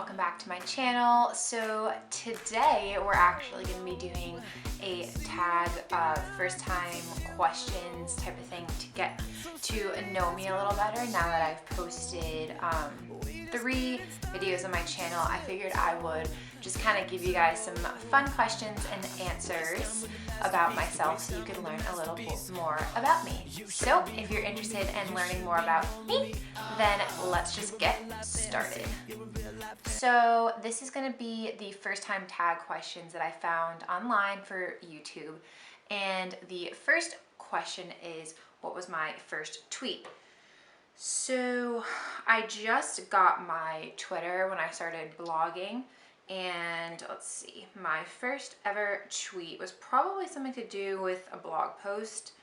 welcome back to my channel. So today we're actually going to be doing a tag first time questions type of thing to get to know me a little better. Now that I've posted 3 videos on my channel, I figured I would just kind of give you guys some fun questions and answers about myself so you could learn a little bit more about me. So if you're interested in learning more about me, then let's just get started. So this is going to be the first time tag questions that I found online for YouTube. And the first question is, what was my first tweet? So I just got my Twitter when I started blogging, and let's see, my first ever tweet was probably something to do with a blog post.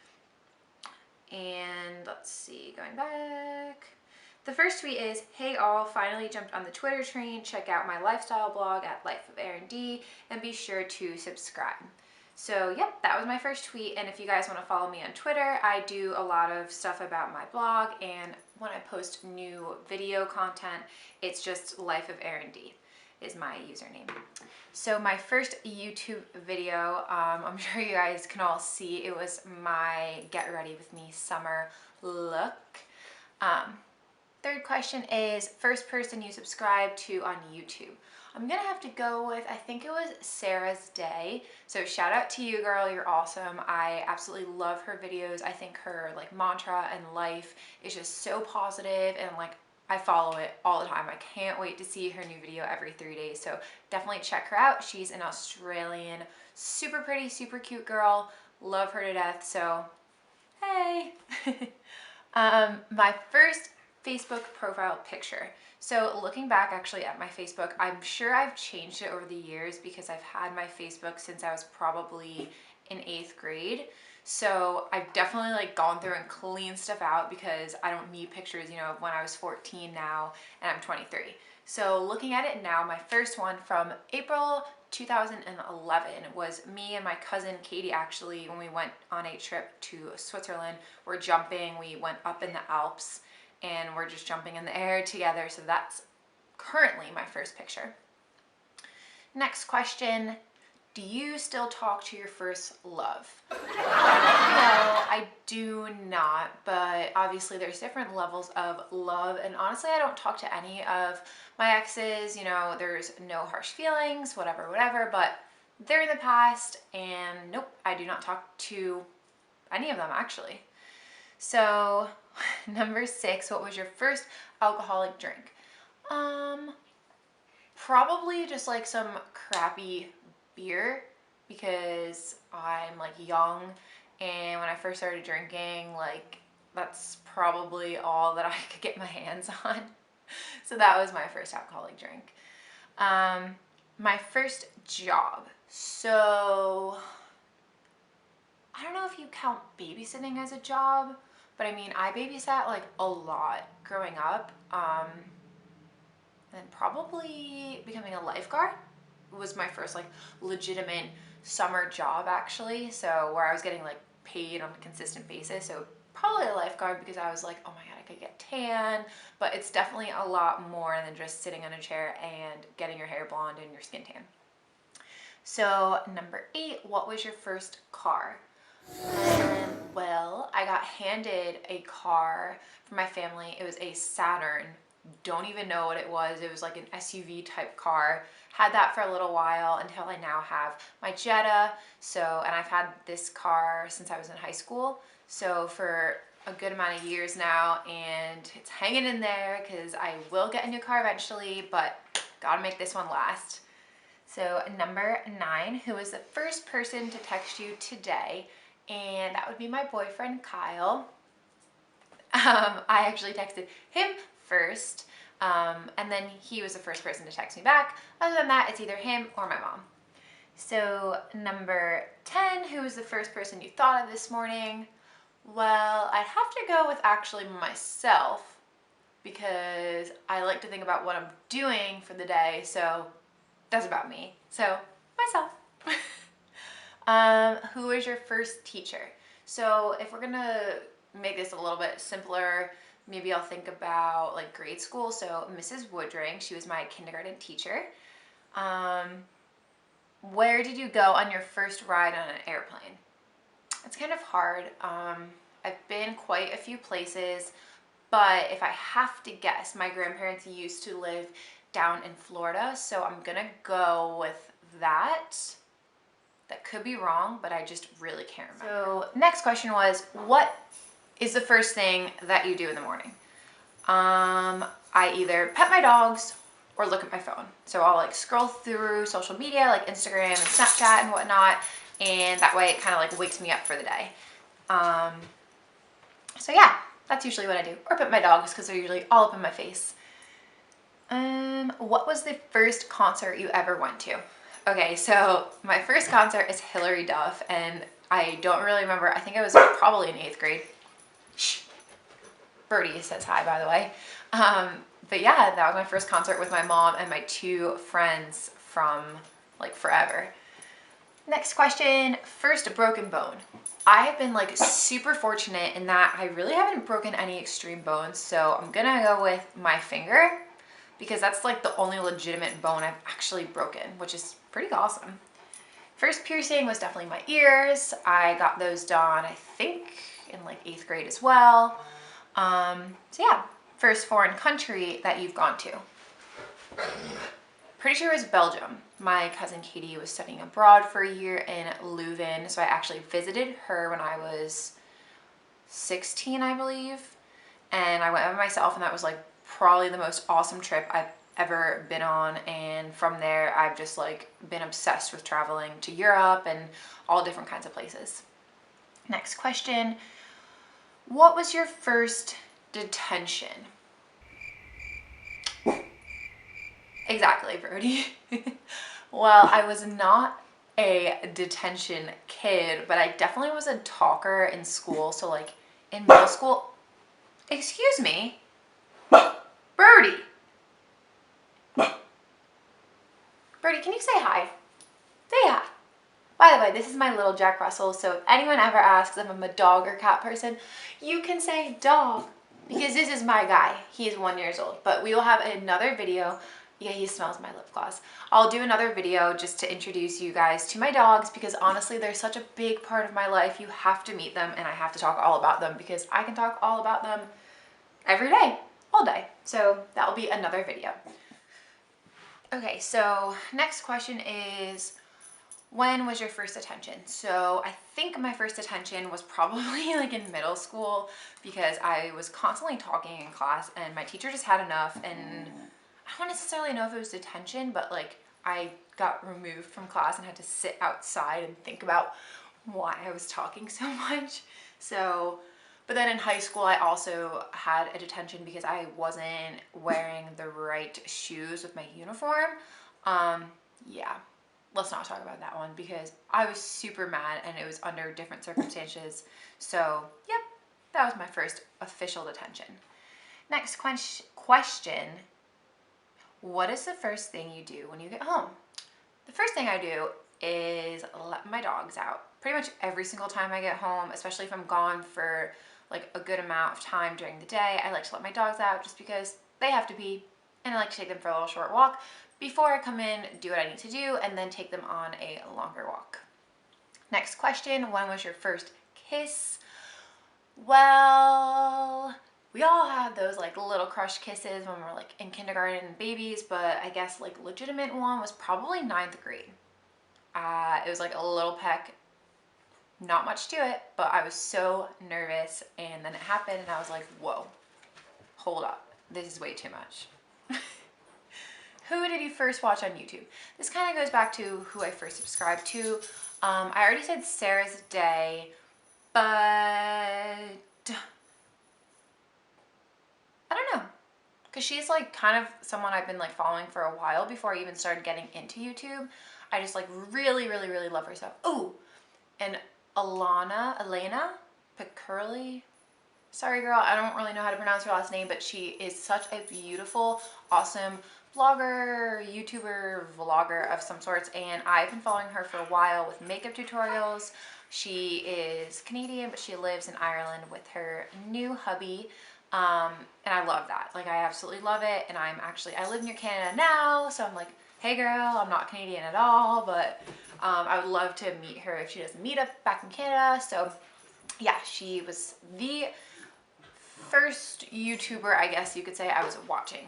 And let's see, going back, the first tweet is, "Hey all, finally jumped on the Twitter train. Check out my lifestyle blog at lifeoferind and be sure to subscribe." So yep, that was my first tweet. And if you guys want to follow me on Twitter, I do a lot of stuff about my blog, and when I post new video content, it's just lifeoferind is my username. So my first YouTube video, I'm sure you guys can all see, it was my Get Ready With Me summer look. Third question is, first person you subscribe to on YouTube. I'm gonna have to go with, I think it was Sarah's Day. So shout out to you, girl, you're awesome. I absolutely love her videos. I think her like mantra and life is just so positive, and like I follow it all the time. I can't wait to see her new video every 3 days. So definitely check her out. She's an Australian, super pretty, super cute girl. Love her to death. So hey. My first Facebook profile picture. So looking back actually at my Facebook, I'm sure I've changed it over the years because I've had my Facebook since I was probably in 8th grade. So I've definitely like gone through and cleaned stuff out because I don't need pictures, you know, of when I was 14 now and I'm 23. So looking at it now, my first one from April 2011 was me and my cousin Katie, actually, when we went on a trip to Switzerland. We're jumping, we went up in the Alps, and we're just jumping in the air together. So that's currently my first picture. Next question, do you still talk to your first love? No, I do not, but obviously there's different levels of love, and honestly I don't talk to any of my exes. You know, there's no harsh feelings, whatever, but they're in the past, and nope, I do not talk to any of them actually. So number 6, what was your first alcoholic drink? Probably just like some crappy beer because I'm like young, and when I first started drinking, like that's probably all that I could get my hands on. So that was my first alcoholic drink. My first job. So I don't know if you count babysitting as a job, but I mean, I babysat like a lot growing up. And probably becoming a lifeguard was my first like legitimate summer job actually. So where I was getting like paid on a consistent basis. So probably a lifeguard because I was like, oh my God, I could get tan, but it's definitely a lot more than just sitting on a chair and getting your hair blonde and your skin tan. So number 8, what was your first car? Well, I got handed a car from my family. It was a Saturn. Don't even know what it was. It was like an SUV type car. Had that for a little while until I now have my Jetta. So, and I've had this car since I was in high school. So for a good amount of years now, and it's hanging in there because I will get a new car eventually, but gotta make this one last. So number 9, who was the first person to text you today? And that would be my boyfriend, Kyle. I actually texted him first, and then he was the first person to text me back. Other than that, it's either him or my mom. So number 10, who was the first person you thought of this morning? Well, I'd have to go with actually myself because I like to think about what I'm doing for the day, so that's about me. So myself. Who was your first teacher? So if we're gonna make this a little bit simpler, maybe I'll think about like grade school. So Mrs. Woodring, she was my kindergarten teacher. Where did you go on your first ride on an airplane? It's kind of hard. I've been quite a few places, but if I have to guess, my grandparents used to live down in Florida, so I'm gonna go with that. That could be wrong, but I just really can't remember. So next question was, what is the first thing that you do in the morning? I either pet my dogs or look at my phone. So I'll like scroll through social media like Instagram and Snapchat and whatnot, and that way it kind of like wakes me up for the day. So yeah, that's usually what I do. Or pet my dogs because they're usually all up in my face. What was the first concert you ever went to? Okay, so my first concert is Hilary Duff, and I don't really remember. I think I was probably in 8th grade. Shh. Birdie says hi, by the way. But yeah, that was my first concert with my mom and my 2 friends from like forever. Next question, first broken bone. I have been like super fortunate in that I really haven't broken any extreme bones, so I'm gonna go with my finger because that's like the only legitimate bone I've actually broken, which is pretty awesome. First piercing was definitely my ears. I got those done, I think, in like 8th grade as well. So yeah, first foreign country that you've gone to. Pretty sure it was Belgium. My cousin Katie was studying abroad for a year in Leuven, so I actually visited her when I was 16, I believe. And I went by myself, and that was like probably the most awesome trip I've ever been on. And from there, I've just like been obsessed with traveling to Europe and all different kinds of places. Next question. What was your first detention? Exactly, Brody. Well, I was not a detention kid, but I definitely was a talker in school. So like in middle school, excuse me, Birdie. Birdie, can you say hi? Say hi. By the way, this is my little Jack Russell, so if anyone ever asks if I'm a dog or cat person, you can say dog, because this is my guy. He's 1 year old, but we will have another video. Yeah, he smells my lip gloss. I'll do another video just to introduce you guys to my dogs, because honestly, they're such a big part of my life. You have to meet them, and I have to talk all about them, because I can talk all about them every day, all day. So that will be another video. Okay, so next question is, when was your first detention? So I think my first detention was probably like in middle school, because I was constantly talking in class and my teacher just had enough, and I don't necessarily know if it was detention, but like I got removed from class and had to sit outside and think about why I was talking so much. So, but then in high school I also had a detention because I wasn't wearing the right shoes with my uniform. Yeah. Let's not talk about that one because I was super mad and it was under different circumstances. So, yep, that was my first official detention. Next question. What is the first thing you do when you get home? The first thing I do is let my dogs out. Pretty much every single time I get home, especially if I'm gone for like a good amount of time during the day, I like to let my dogs out just because they have to pee, and I like to take them for a little short walk before I come in, do what I need to do, and then take them on a longer walk. Next question, when was your first kiss? Well, we all had those like little crush kisses when we were like in kindergarten and babies, but I guess like legitimate one was probably 9th grade. It was like a little peck, not much to it, but I was so nervous, and then it happened and I was like, whoa, hold up, this is way too much. Who did you first watch on YouTube? This kind of goes back to who I first subscribed to. I already said Sarah's Day, but I don't know, because she's like kind of someone I've been like following for a while before I even started getting into YouTube. I just like really love her stuff. Oh, and Elena Picurley. Sorry girl, I don't really know how to pronounce her last name, but she is such a beautiful, awesome blogger, YouTuber, vlogger of some sorts, and I've been following her for a while with makeup tutorials. She is Canadian, but she lives in Ireland with her new hubby. And I love that. Like, I absolutely love it. And I live near Canada now, so I'm like, hey girl, I'm not Canadian at all, but I would love to meet her if she doesn't meet up back in Canada. So yeah, she was the first YouTuber, I guess you could say, I was watching.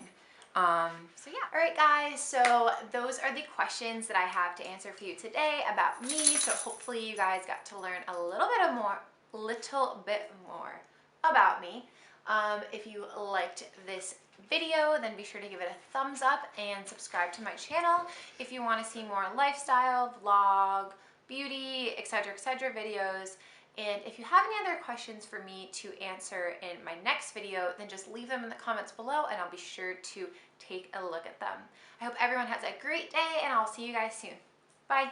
So yeah. All right, guys. So those are the questions that I have to answer for you today about me. So hopefully you guys got to learn a little bit more about me. If you liked this video, then be sure to give it a thumbs up and subscribe to my channel if you want to see more lifestyle, vlog, beauty, etc., videos. And if you have any other questions for me to answer in my next video, then just leave them in the comments below and I'll be sure to take a look at them. I hope everyone has a great day and I'll see you guys soon. Bye.